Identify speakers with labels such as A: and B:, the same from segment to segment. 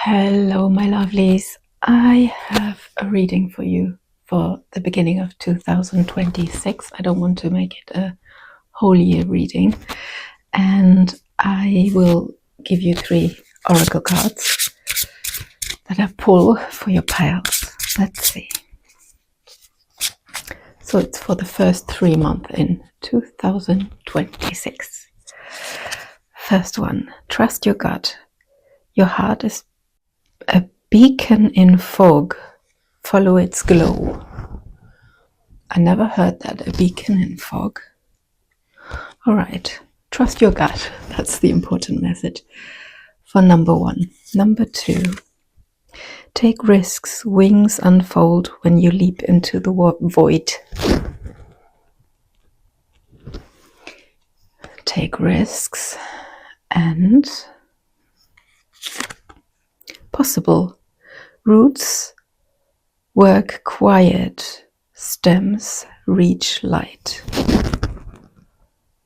A: Hello, my lovelies. I have a reading for you for the beginning of 2026. I don't want to make it a whole year reading, and I will give you 3 oracle cards that I pull for your piles. Let's see. So it's for the first 3 months in 2026. First one, trust your gut. Your heart is a beacon in fog. Follow its glow. I never heard that, a beacon in fog. All right, trust your gut. That's the important message for number 1. Number 2, take risks. Wings unfold when you leap into the void. Take risks and possible. Roots work quiet, stems reach light.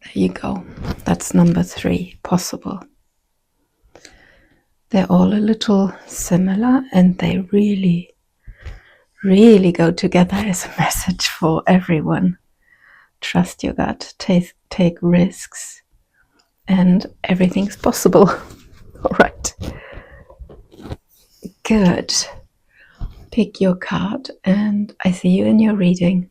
A: There you go. That's number 3, possible. They're all a little similar and they really go together as a message for everyone. Trust your gut, take risks, and everything's possible. All right. Good. Pick your card and I see you in your reading.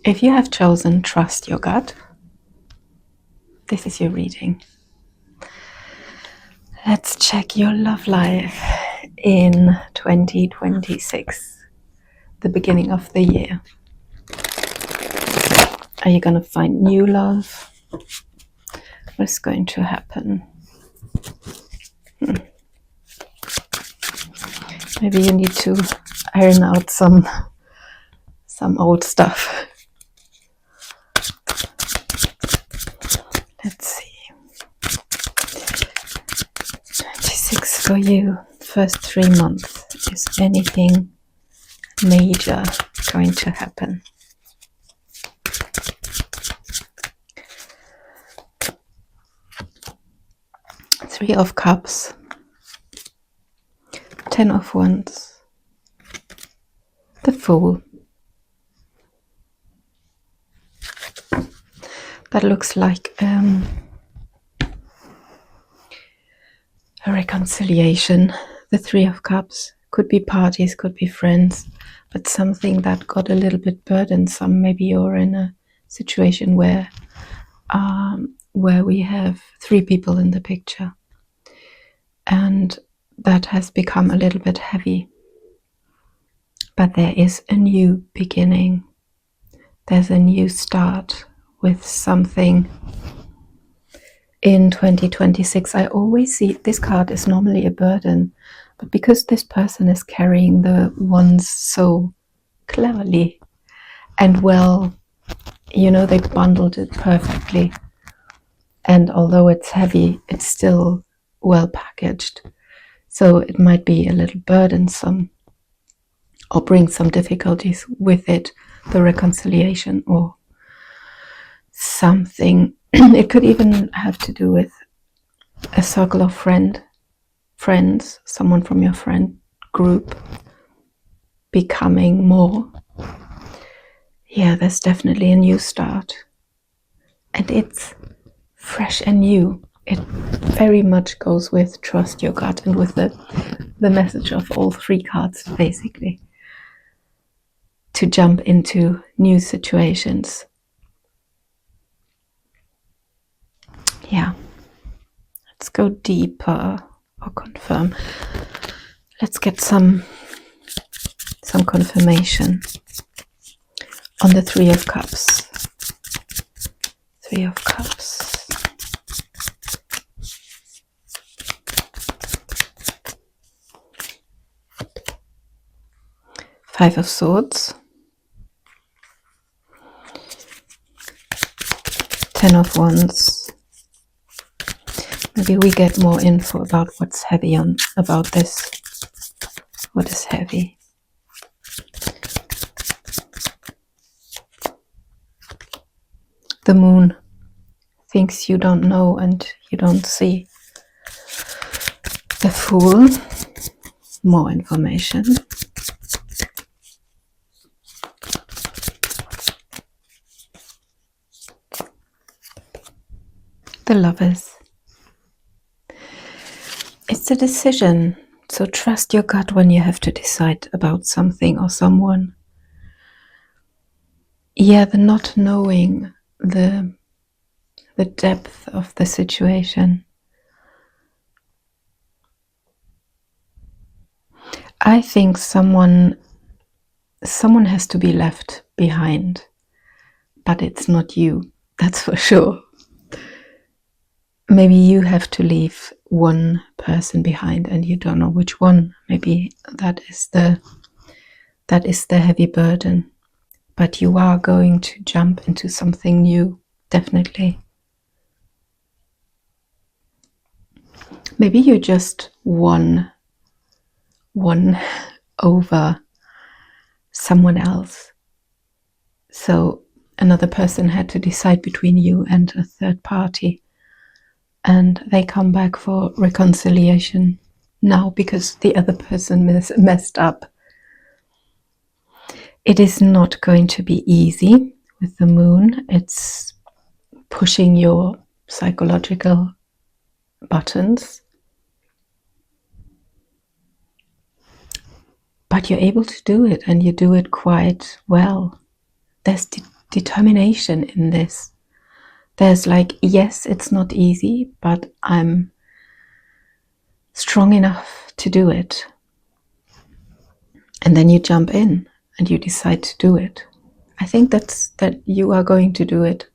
A: If you have chosen trust your gut, this is your reading. Let's check your love life in 2026, the beginning of the year. Are you going to find new love? What's going to happen? Maybe you need to iron out some old stuff. Let's see. 26 for you. First 3 months. Is anything major going to happen? Three of Cups, 10 of Wands, the Fool. That looks like a reconciliation. The 3 of Cups could be parties, could be friends, but something that got a little bit burdensome. Maybe you're in a situation where we have 3 people in the picture, and that has become a little bit heavy. But there is a new beginning. There's a new start with something in 2026. I always see this card is normally a burden, but because this person is carrying the wands so cleverly and well, you know, they bundled it perfectly. And although it's heavy, it's still well packaged. So it might be a little burdensome or bring some difficulties with it, the reconciliation or something. It could even have to do with a circle of friends, someone from your friend group becoming more. Yeah, there's definitely a new start. And it's fresh and new. It very much goes with trust your gut and with the message of all 3 cards, basically. To jump into new situations. Yeah. Let's go deeper or confirm. Let's get some confirmation on the 3 of Cups. 3 of Cups. 5 of Swords. 10 of Wands. Maybe we get more info about what's heavy about this. What is heavy? the moon, things you don't know and you don't see. The Fool, more information. The Lovers. It's a decision, so trust your gut when you have to decide about something or someone. Yeah, the not knowing the depth of the situation. I think someone has to be left behind, but it's not you, that's for sure. Maybe you have to leave one person behind and you don't know which one. Maybe that is the heavy burden. But you are going to jump into something new, definitely. Maybe you just won over someone else. So another person had to decide between you and a third party. And they come back for reconciliation now because the other person messed up. It is not going to be easy with the moon. It's pushing your psychological buttons. But you're able to do it, and you do it quite well. There's determination in this. There's like, yes, it's not easy, but I'm strong enough to do it. And then you jump in and you decide to do it. I think that you are going to do it.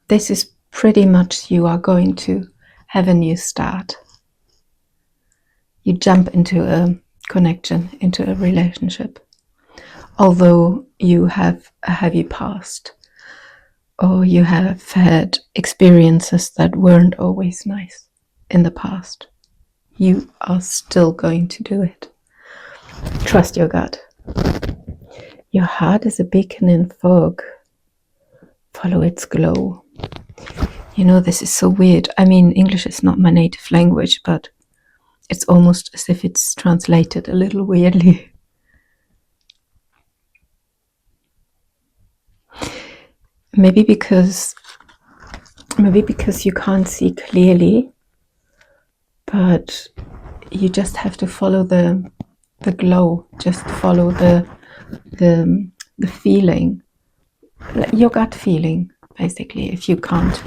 A: This is pretty much, you are going to have a new start. You jump into a connection, into a relationship. Although you have a heavy past, or you have had experiences that weren't always nice in the past, you are still going to do it. Trust your gut. Your heart is a beacon in fog. Follow its glow. You know, this is so weird. I mean, English is not my native language, but it's almost as if it's translated a little weirdly. Maybe because you can't see clearly, but you just have to follow the glow. Just follow the feeling, your gut feeling, basically. If you can't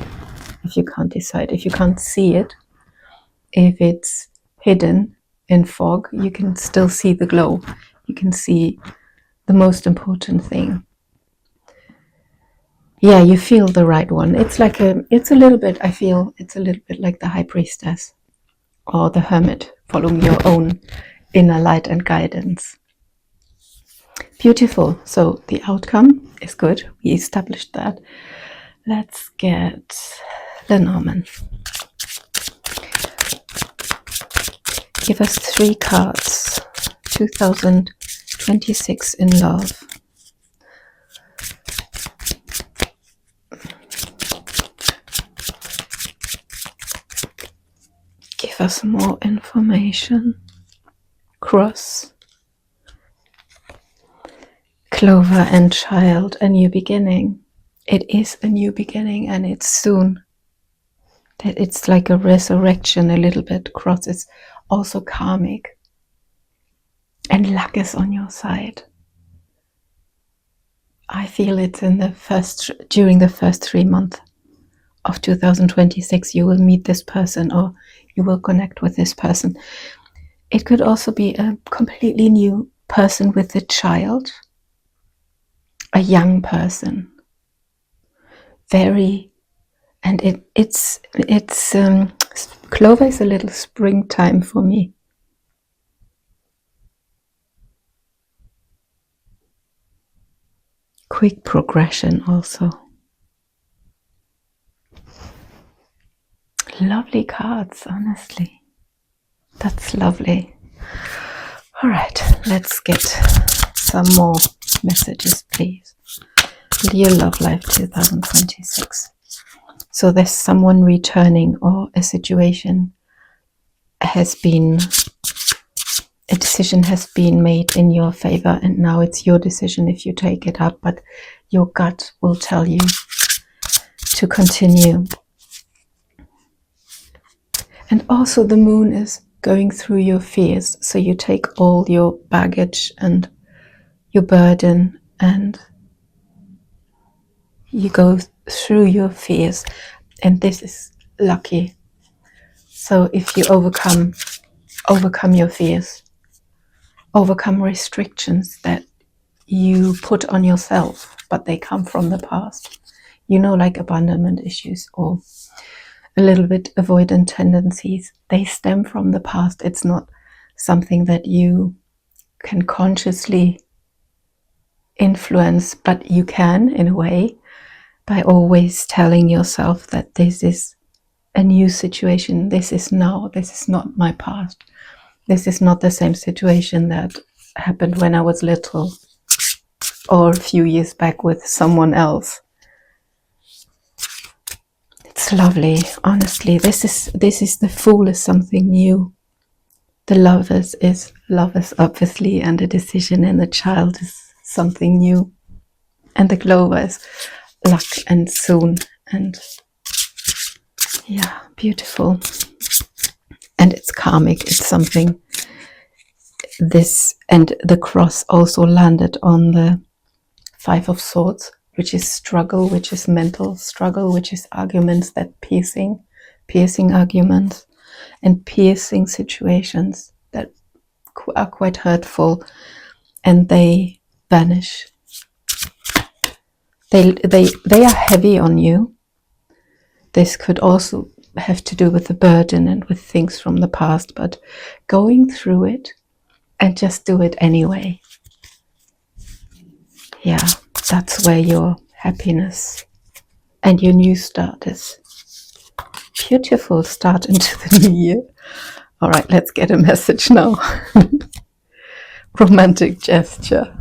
A: decide, if you can't see it, if it's hidden in fog, you can still see the glow. You can see the most important thing. Yeah, you feel the right one. It's like it's a little bit like the High Priestess or the Hermit, following your own inner light and guidance. Beautiful. So the outcome is good. We established that. Let's get Lenormand. Give us 3 cards. 2026 in love. Give us more information. Cross. Clover and Child, a new beginning. It is a new beginning, and it's soon. It's like a resurrection a little bit. Cross is also karmic. And luck is on your side. I feel it's during the first 3 months of 2026, you will meet this person or you will connect with this person. It could also be a completely new person with a child, a young person. It's Clover is a little springtime for me. Quick progression also. Lovely cards, honestly. That's lovely. All right, let's get some more messages, please. Leo Love Life 2026. So there's someone returning, or a situation has been, a decision has been made in your favor, and now it's your decision if you take it up, but your gut will tell you to continue. And also the moon is going through your fears, so you take all your baggage and your burden and you go through your fears, and this is lucky. So if you overcome your fears, overcome restrictions that you put on yourself, but they come from the past, like abandonment issues or a little bit avoidant tendencies, they stem from the past. It's not something that you can consciously influence, but you can, in a way, by always telling yourself that this is a new situation, this is now, this is not my past, this is not the same situation that happened when I was little or a few years back with someone else. It's lovely, honestly. This is the Fool is something new. The Lovers is lovers, obviously, and the decision in the Child is something new. And the Clover is luck and soon, and yeah, beautiful. And it's karmic, it's something. This, and the cross also landed on the Five of Swords, which is struggle, which is mental struggle, which is arguments that piercing arguments and piercing situations that are quite hurtful, and they vanish. They are heavy on you. This could also have to do with the burden and with things from the past, but going through it and just do it anyway. Yeah, that's where your happiness and your new start is. Beautiful start into the new year. All right, let's get a message now. Romantic gesture.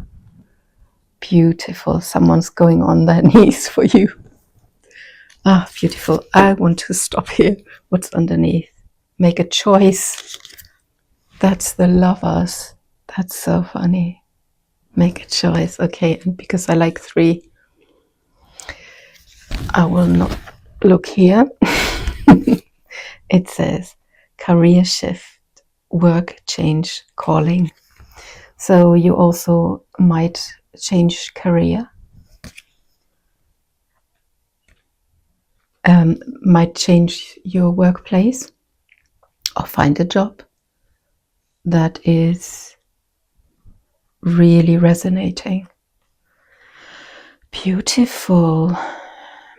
A: Beautiful. Someone's going on their knees for you. Ah, beautiful. I want to stop here. What's underneath? Make a choice. That's the Lovers. That's so funny. Make a choice. Okay, and because I like 3, I will not look here. It says career shift, work change, calling. So you also might change career, might change your workplace, or find a job that is really resonating. Beautiful.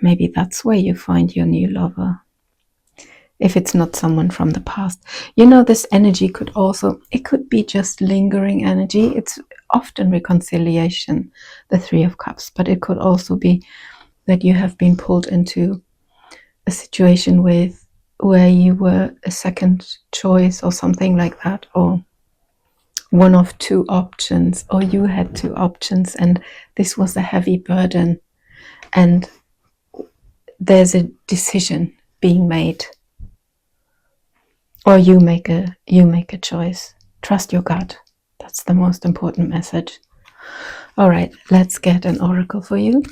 A: Maybe that's where you find your new lover, if it's not someone from the past. This energy could also, it could be just lingering energy. It's often reconciliation, the 3 of Cups, but it could also be that you have been pulled into a situation where you were a second choice or something like that, or one of 2 options, or you had 2 options, and this was a heavy burden, and there's a decision being made, or you make a choice. Trust your gut. That's the most important message. All right, let's get an oracle for you.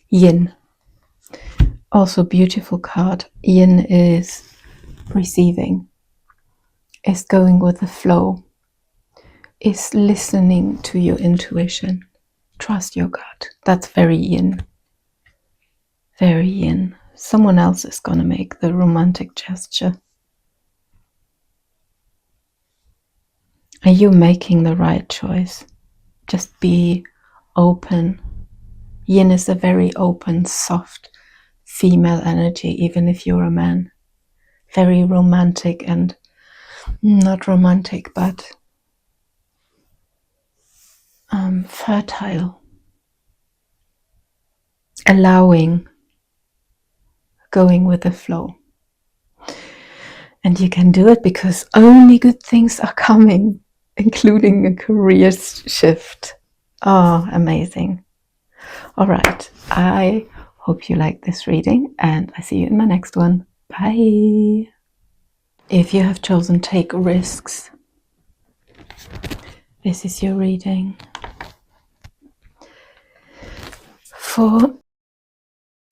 A: Yin. Also beautiful card. Yin is receiving, is going with the flow, is listening to your intuition. Trust your gut. That's very yin. Very yin. Someone else is going to make the romantic gesture. Are you making the right choice? Just be open. Yin is a very open, soft female energy, even if you're a man. Very romantic, and not romantic, but fertile. allowing, going with the flow. And you can do it because only good things are coming, including a career shift. Oh, amazing. All right. I hope you like this reading, and I see you in my next one. Bye. If you have chosen take risks, this is your reading for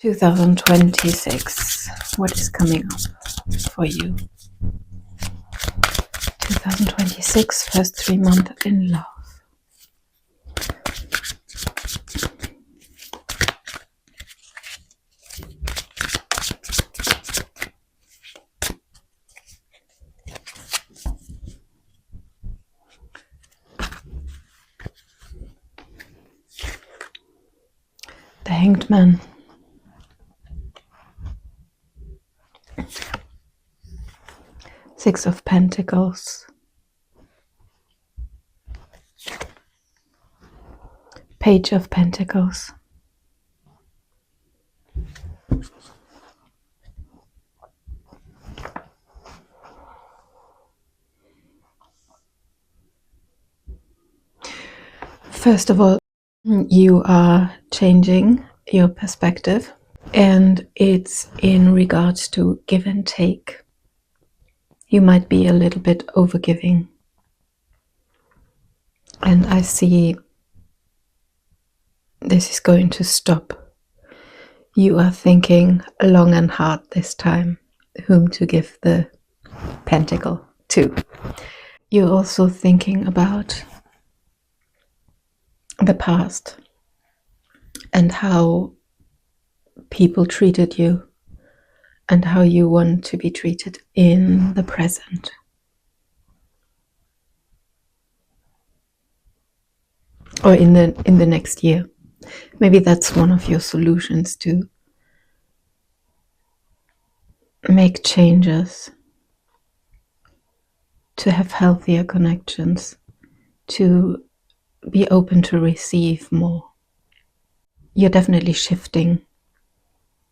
A: 2026. What is coming up for you? 2026, first 3 months in love. The Hanged Man. Six of Pentacles. Page of Pentacles. First of all, you are changing your perspective, and it's in regards to give and take. You might be a little bit overgiving, and I see this is going to stop. You are thinking long and hard this time whom to give the pentacle to. You're also thinking about the past and how people treated you and how you want to be treated in the present. Or in the next year. Maybe that's one of your solutions, to make changes, to have healthier connections, to be open to receive more. You're definitely shifting.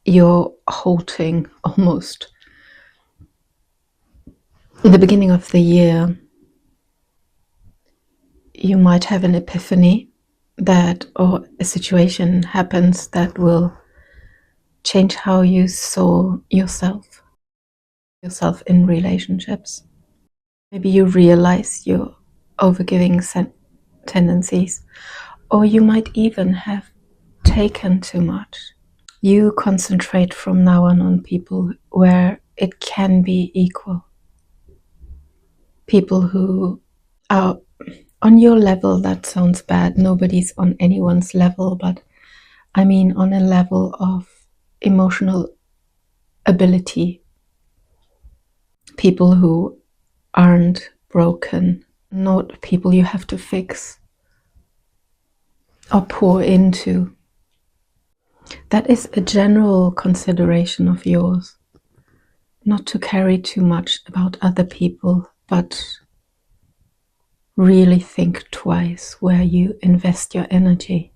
A: You're halting almost. In the beginning of the year, you might have an epiphany that, or a situation happens that will change how you saw yourself in relationships. Maybe you realize your overgiving tendencies, or you might even have taken too much. You concentrate from now on people where it can be equal. People who are on your level. That sounds bad. Nobody's on anyone's level, but I mean on a level of emotional ability. People who aren't broken, not people you have to fix or pour into. That is a general consideration of yours. Not to carry too much about other people, but really think twice where you invest your energy.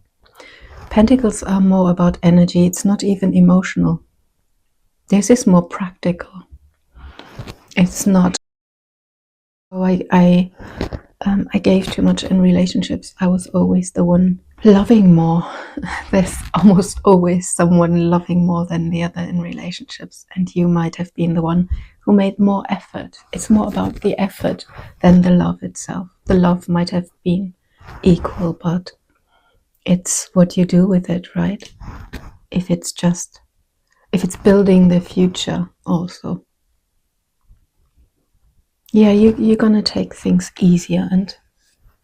A: Pentacles are more about energy. It's not even emotional. This is more practical. It's not, oh, I gave too much in relationships. I was always the one loving more. There's almost always someone loving more than the other in relationships, and you might have been the one who made more effort. It's more about the effort than the love itself. The love might have been equal, but it's what you do with it, right? If it's building the future also. Yeah, you're gonna take things easier and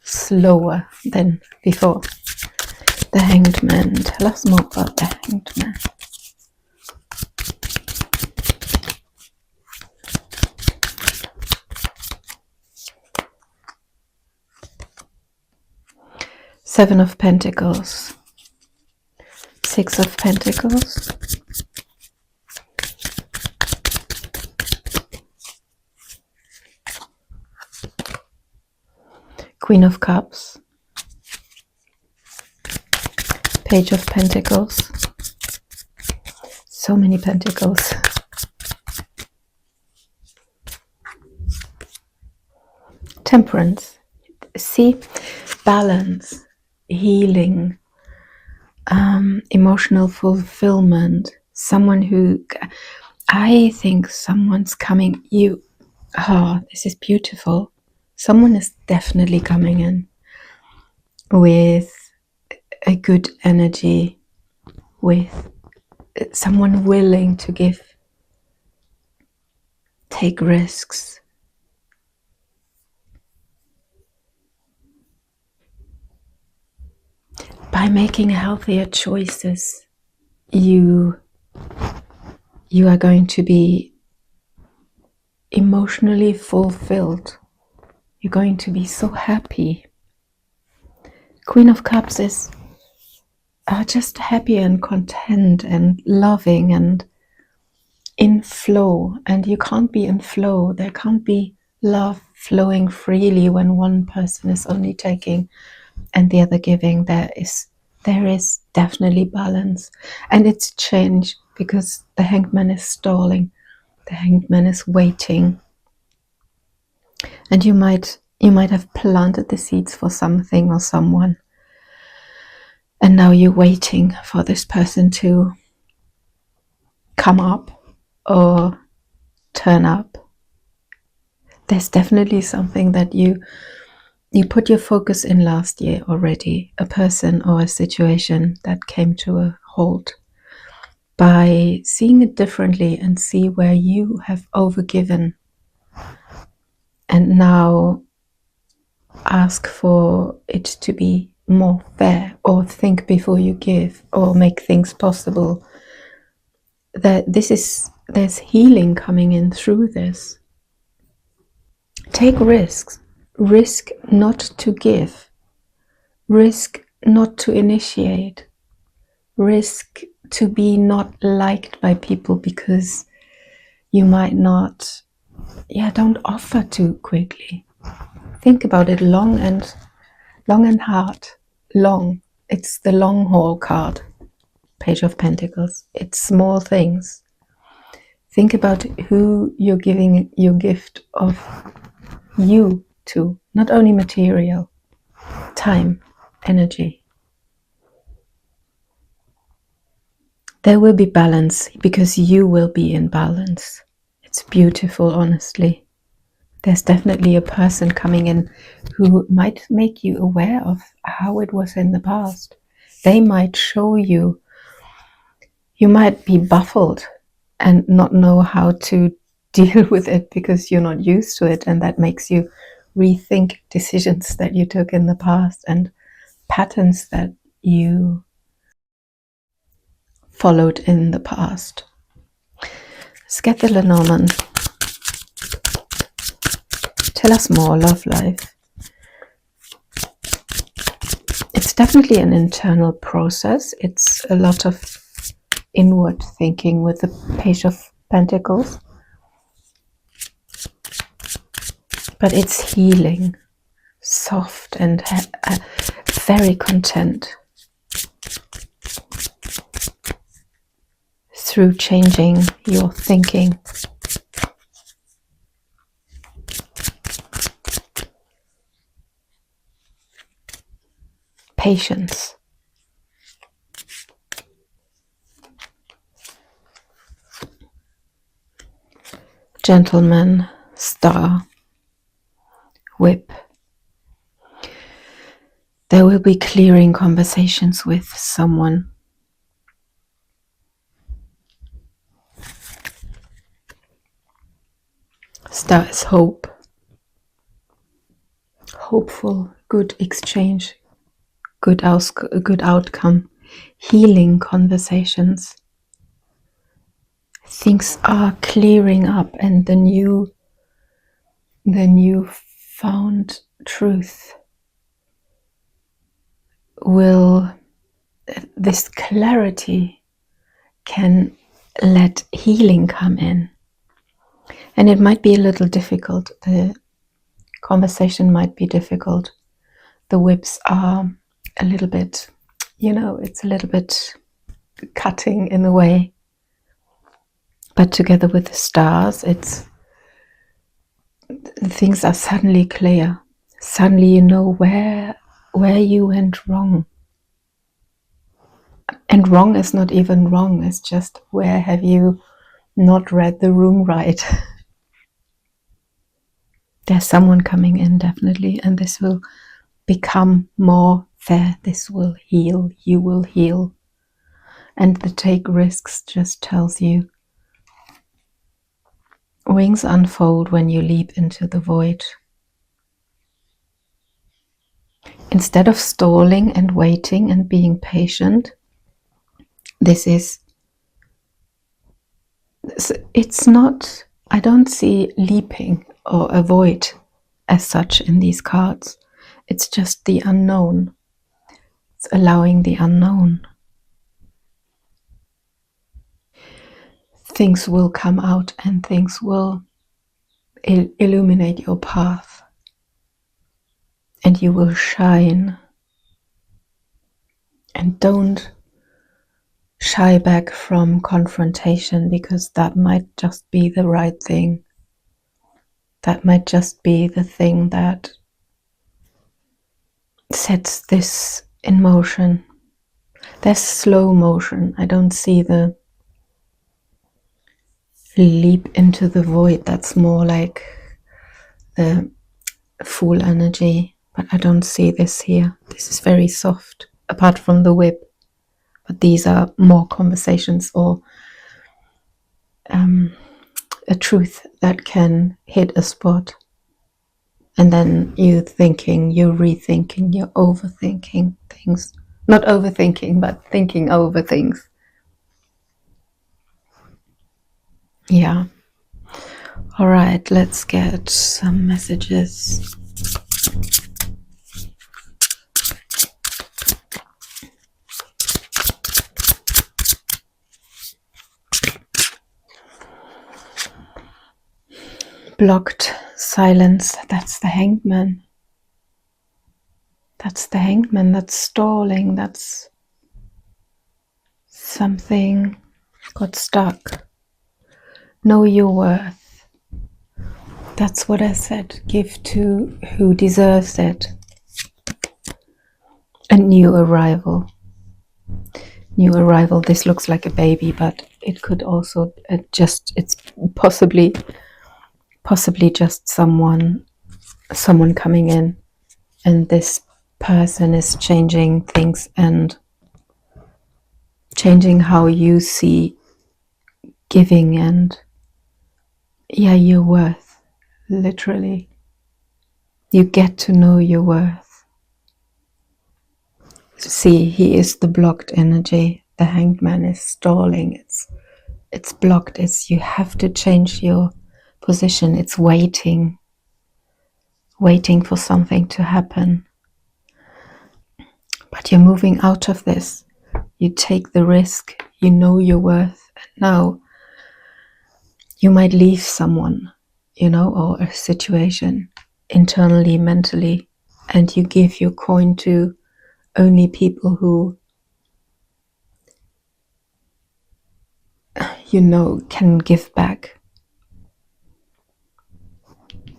A: slower than before. The Hanged Man. Tell us more about the Hanged Man. Seven of Pentacles. Six of Pentacles. Queen of Cups. Page of Pentacles. so many pentacles. Temperance. See, balance, healing, emotional fulfillment. Someone who, I think someone's coming. This is beautiful. Someone is definitely coming in with a good energy, with someone willing to take risks. By making healthier choices, you are going to be emotionally fulfilled. You're going to be so happy. Queen of Cups is just happy and content and loving and in flow. And you can't be in flow. There can't be love flowing freely when one person is only taking and the other giving. There is definitely balance, and it's change, because the Hanged Man is stalling. The Hanged Man is waiting, and you might have planted the seeds for something or someone, and now you're waiting for this person to come up or turn up. There's definitely something that you put your focus in last year already, a person or a situation that came to a halt. By seeing it differently and see where you have overgiven, and now ask for it to be more fair, or think before you give, or make things possible. There's healing coming in through this. Take risks. Risk not to give. Risk not to initiate. Risk to be not liked by people because you might not, don't offer too quickly. Think about it long and hard. Long. It's the long haul card. Page of Pentacles. It's small things. Think about who you're giving your gift of you to. Not only material, time, energy. There will be balance because you will be in balance. It's beautiful, honestly. There's definitely a person coming in who might make you aware of how it was in the past. They might show you. You might be baffled and not know how to deal with it because you're not used to it, and that makes you rethink decisions that you took in the past and patterns that you followed in the past. Let's get the Lenormand. Tell us more, love life. It's definitely an internal process. It's a lot of inward thinking with the Page of Pentacles. But it's healing, soft and very content. Through changing your thinking. Patience. Gentleman, Star, Whip. There will be clearing conversations with someone. Star is hope. Hopeful, good exchange, good outcome, healing conversations. Things are clearing up, and the new found truth will, this clarity can let healing come in. And it might be a little difficult. The conversation might be difficult. The whips are a little bit, it's a little bit cutting in a way. But together with the stars, things are suddenly clear. Suddenly you know where you went wrong. And wrong is not even wrong, it's just where have you not read the room right. There's someone coming in, definitely, and this will become more fair. This will heal. You will heal. And the take risks just tells you wings unfold when you leap into the void. Instead of stalling and waiting and being patient, it's not, I don't see leaping or avoid as such in these cards. It's just the unknown. It's allowing the unknown. Things will come out and things will illuminate your path. And you will shine. And don't shy back from confrontation, because that might just be the right thing. That might just be the thing that sets this in motion. There's slow motion. I don't see the leap into the void. That's more like the full energy. But I don't see this here. This is very soft, apart from the whip. But these are more conversations or a truth that can hit a spot. And then you're thinking, you're rethinking, you're overthinking things. Not overthinking, but thinking over things. Yeah. All right, let's get some messages. Blocked silence, that's the hangman. That's the hangman, that's stalling, that's something got stuck. Know your worth. That's what I said. Give to who deserves it. A new arrival. New arrival. This looks like a baby, but it could also it's possibly just someone coming in, and this person is changing things and changing how you see giving and your worth. Literally, you get to know your worth. See, he is the blocked energy. The hanged man is stalling. It's blocked. It's you have to change your position. It's waiting for something to happen. But you're moving out of this. You take the risk. You know your worth. And now you might leave someone, or a situation internally, mentally, and you give your coin to only people who can give back.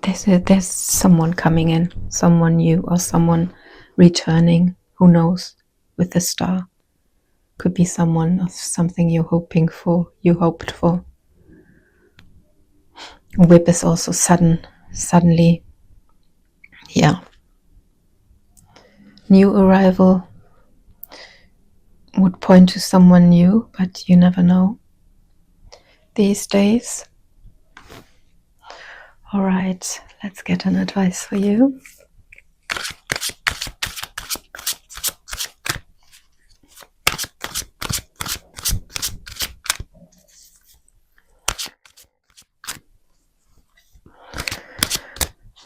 A: There's someone coming in, someone new or someone returning, who knows, with the star. Could be someone or something you hoped for. Whip is also suddenly. Yeah. New arrival would point to someone new, but you never know these days. All right, let's get an advice for you.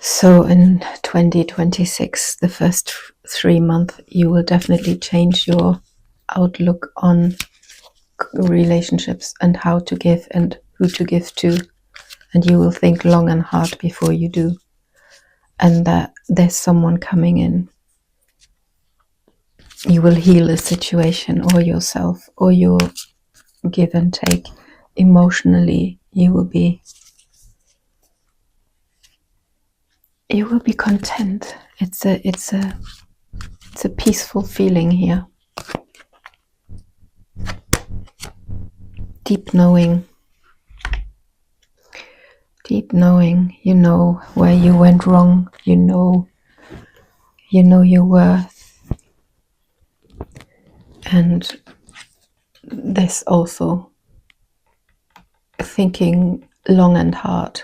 A: So in 2026, the first 3 months, you will definitely change your outlook on relationships and how to give and who to give to. And you will think long and hard before you do. And that there's someone coming in. You will heal a situation or yourself or your give and take. emotionally you will be content. It's a peaceful feeling here. Deep knowing. Deep knowing. You know where you went wrong. You know your worth. And there's also thinking long and hard.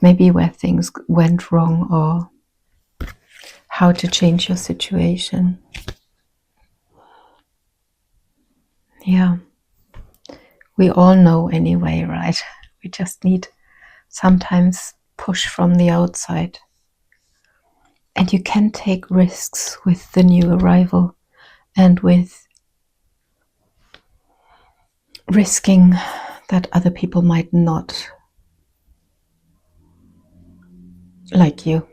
A: Maybe where things went wrong or how to change your situation. Yeah. We all know anyway, right? We just need sometimes push from the outside. And you can take risks with the new arrival and with risking that other people might not like you.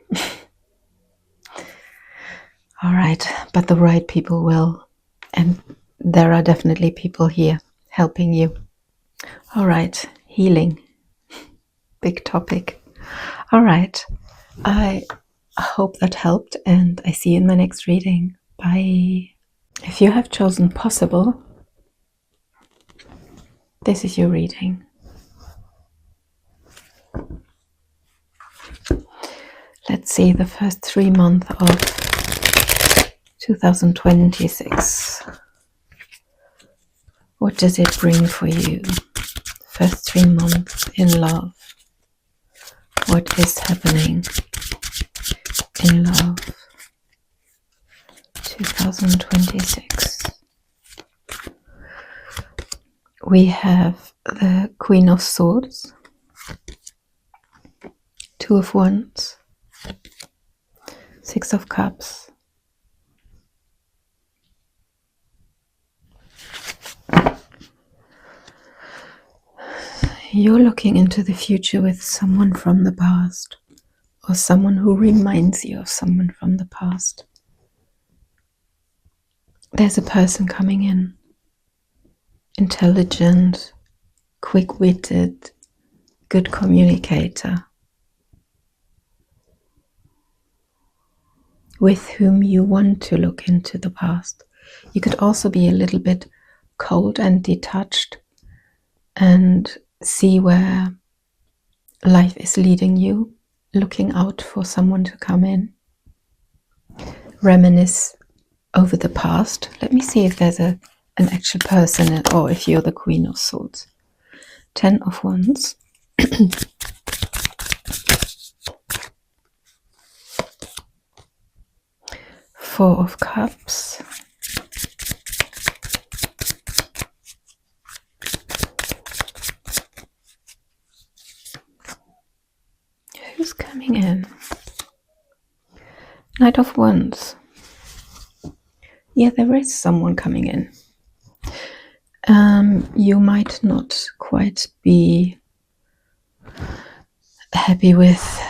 A: All right, but the right people will. And there are definitely people here helping you. All right, healing. Big topic. All right, I hope that helped, and I see you in my next reading. Bye. If you have chosen possible, this is your reading. Let's see the first 3 months of 2026. What does it bring for you? First 3 months in love. What is happening in love? 2026. We have the Queen of Swords, Two of Wands, Six of Cups, you're looking into the future with someone from the past, or someone who reminds you of someone from the past. There's a person coming in, intelligent, quick-witted, good communicator, with whom you want to look into the past. You could also be a little bit cold and detached and see where life is leading you, looking out for someone to come in. Reminisce over the past. Let me see if there's an actual person, or if you're the Queen of Swords. 10 of Wands. Four of Cups. Who's coming in? Knight of Wands. Yeah, there is someone coming in. You might not quite be happy with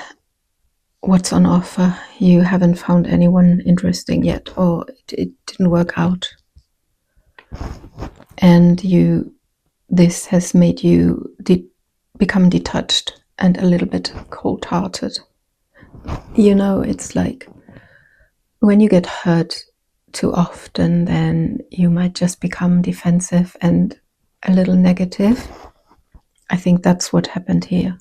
A: what's on offer. You haven't found anyone interesting yet, or it didn't work out. And this has made you become detached and a little bit cold-hearted. You know, it's like when you get hurt too often, then you might just become defensive and a little negative. I think that's what happened here.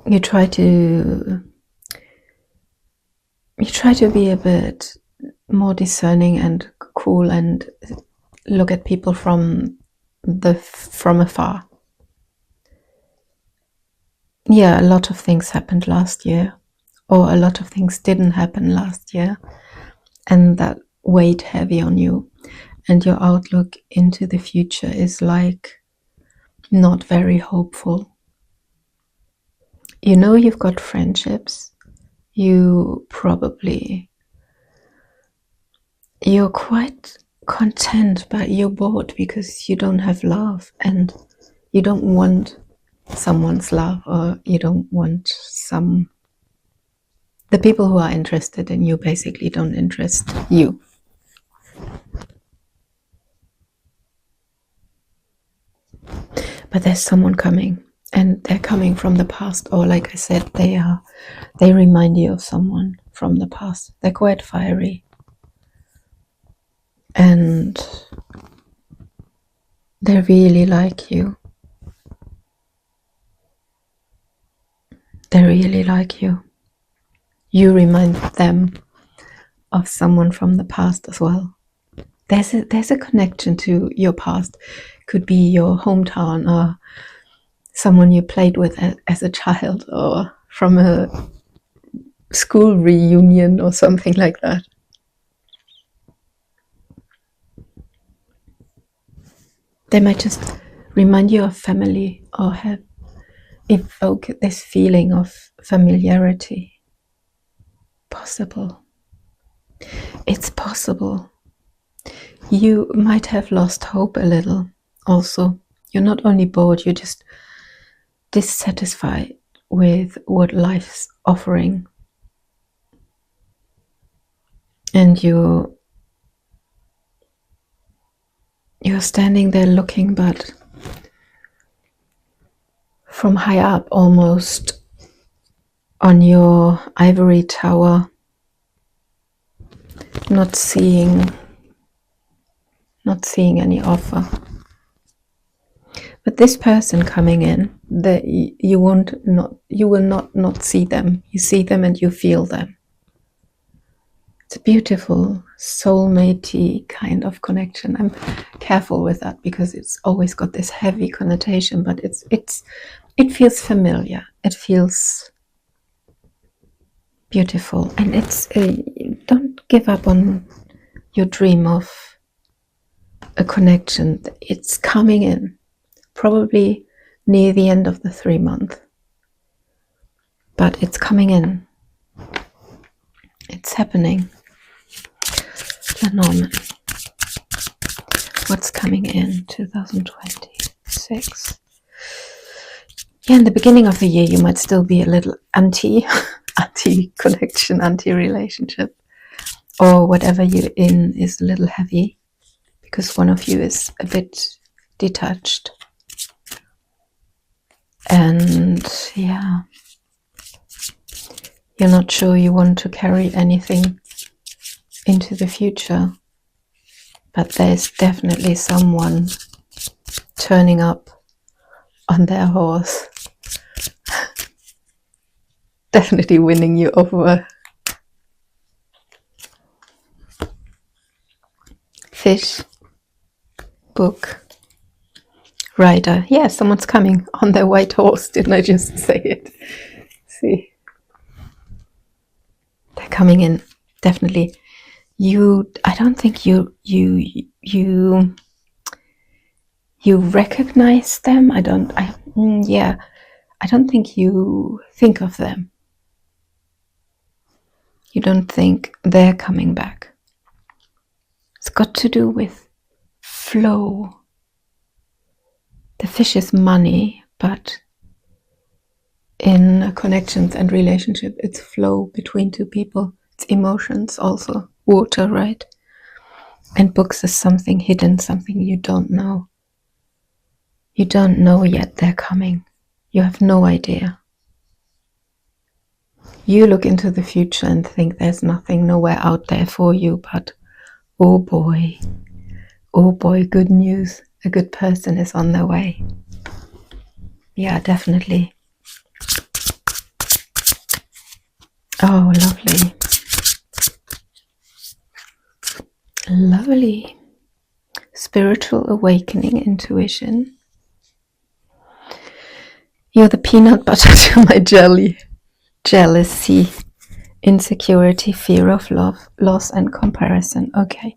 A: You try to be a bit more discerning and cool and look at people from afar. Yeah, a lot of things happened last year, or a lot of things didn't happen last year, and that weighed heavy on you, and your outlook into the future is like not very hopeful. You know, you've got friendships. You're quite content, but you're bored because you don't have love, and you don't want someone's love, or you don't want the people who are interested in you basically don't interest you. But there's someone coming, and they're coming from the past, or like I said, they remind you of someone from the past. They're quite fiery, and they really like you. They really like you. You remind them of someone from the past as well. There's a connection to your past. Could be your hometown, or someone you played with as a child, or from a school reunion or something like that. They might just remind you of family, or evoke this feeling of familiarity. Possible. It's possible. You might have lost hope a little also. You're not only bored, you're just dissatisfied with what life's offering. And you're standing there looking, but from high up, almost on your ivory tower, not seeing any offer. But this person coming in, you will not see them. You see them and you feel them. It's a beautiful soulmate-y kind of connection. I'm careful with that because it's always got this heavy connotation, but it feels familiar. It feels beautiful, and it's don't give up on your dream of a connection. It's coming in, probably near the end of the 3 month, but it's coming in. It's happening. Lenormand. What's coming in 2026? Yeah, in the beginning of the year, you might still be a little anti-connection, anti-relationship, or whatever you're in is a little heavy because one of you is a bit detached. And yeah, you're not sure you want to carry anything into the future, but there's definitely someone turning up on their horse, definitely winning you over. Fish, book, rider. Yeah, someone's coming on their white horse. Didn't I just say it? See, they're coming in, definitely. I don't think you recognize them. I don't think you think of them. You don't think they're coming back. It's got to do with flow. The fish is money, but in connections and relationship, it's flow between two people. It's emotions also. Water, right? And books is something hidden, something you don't know. You don't know yet they're coming. You have no idea. You look into the future and think there's nothing, nowhere out there for you, but oh boy, good news. A good person is on their way. Yeah, definitely. Oh, lovely. Lovely. Spiritual awakening, intuition. You're the peanut butter to my jelly. Jealousy, insecurity, fear of love, loss and comparison. Okay.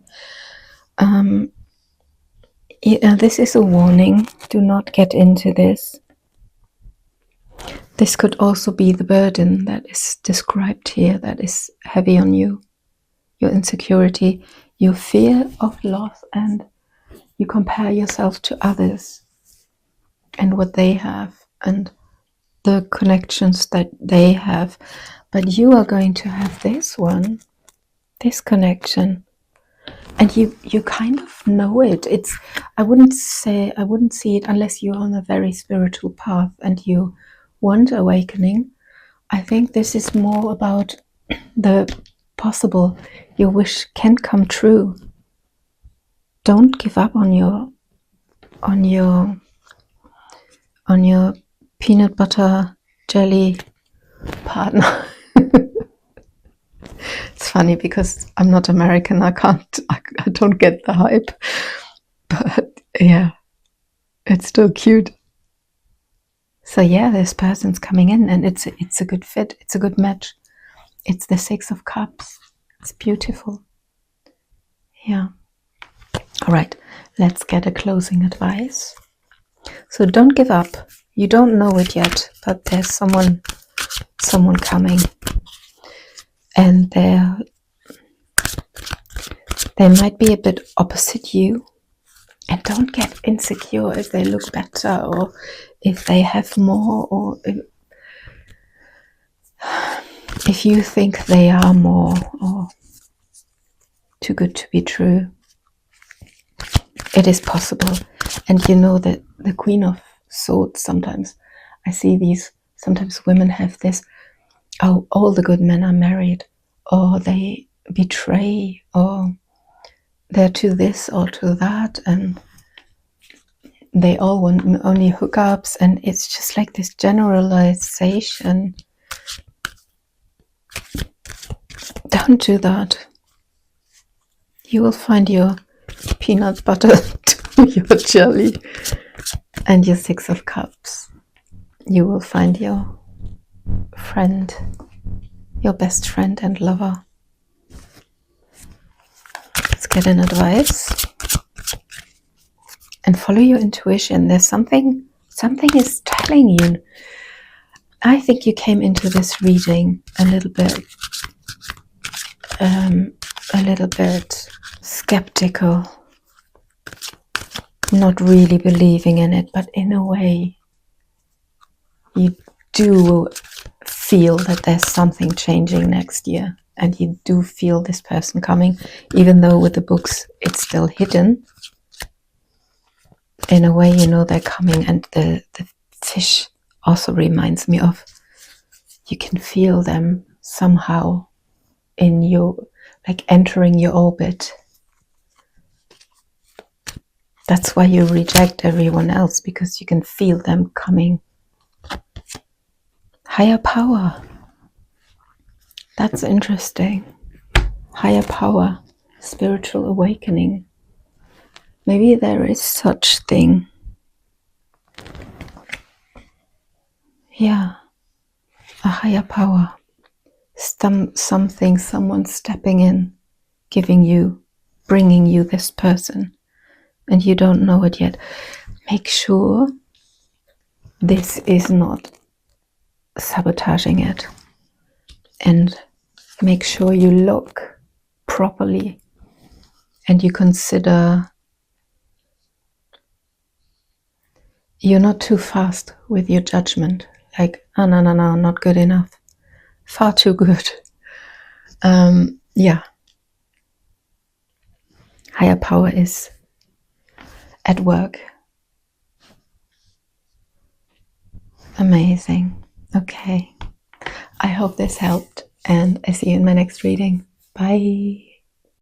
A: This is a warning. Do not get into this. This could also be the burden that is described here, that is heavy on you. Your insecurity, your fear of loss, and you compare yourself to others and what they have and the connections that they have. But you are going to have this connection. And you kind of know it. I wouldn't see it unless you're on a very spiritual path and you want awakening. I think this is more about the possible. Your wish can come true. Don't give up on your peanut butter jelly partner. It's funny because I'm not American. I don't get the hype. But yeah, it's still cute. So yeah, this person's coming in and it's a good fit. It's a good match. It's the Six of Cups. It's beautiful. Yeah. All right, let's get a closing advice. So don't give up. You don't know it yet, but there's someone coming. And they might be a bit opposite you. And don't get insecure if they look better or if they have more, or if you think they are more or too good to be true. It is possible. And you know that the Queen of Swords, sometimes I see these, sometimes women have this, oh, all the good men are married, or they betray, or they're to this or to that, and they all want only hookups, and it's just like this generalization. Don't do that. You will find your peanut butter, your jelly, and your Six of Cups. You will find your friend, your best friend and lover. Let's get an advice and follow your intuition. There's something is telling you. I think you came into this reading a little bit skeptical, not really believing in it, but in a way you do feel that there's something changing next year, and you do feel this person coming, even though with the books it's still hidden. In a way, you know they're coming. And the fish also reminds me of, you can feel them somehow in your, like entering your orbit. That's why you reject everyone else, because you can feel them coming. Higher power. That's interesting. Higher power, spiritual awakening. Maybe there is such thing. Yeah, a higher power. Something, someone stepping in, giving you, bringing you this person, and you don't know it yet. Make sure this is not sabotaging it, and make sure you look properly and you consider you're not too fast with your judgment, like, oh, no, not good enough, far too good. Yeah, higher power is at work. Amazing. Okay, I hope this helped, and I see you in my next reading. Bye.